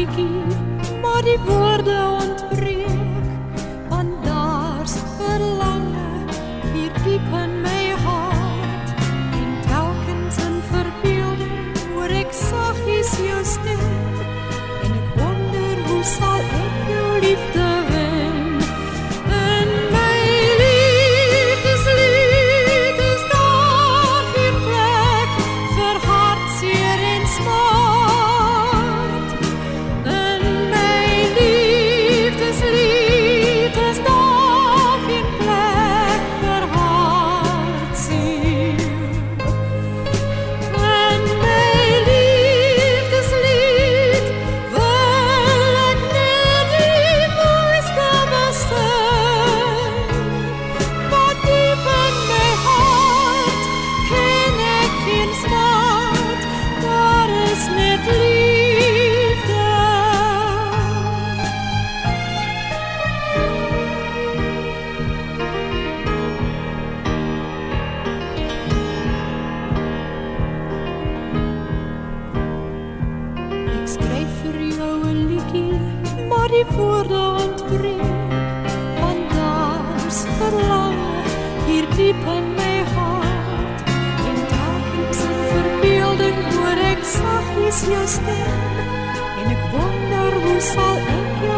liedjie, maar die woorde ontbreek, want daar's verlange hier diep in my hart. En telkens in verbeelding hoor ek saggies jou stem, en ek wonder hoe sal ek jou liefde wen. In my liefdeslied is daar geen plek vir hartseer en smart. In my liefdeslied is daar geen plek vir hartseer. In my liefdeslied wil ek net die mooiste besing, wat diep in my hart ken ek geen smart, daar is net liefde. Ek skryf vir jou 'n liedjie, maar die woorde ontbreek, want daar's verlange hier diep in my hart. En telkens in verbeelding hoor ek saggies jou stem, en ek wonder hoe sal ek jou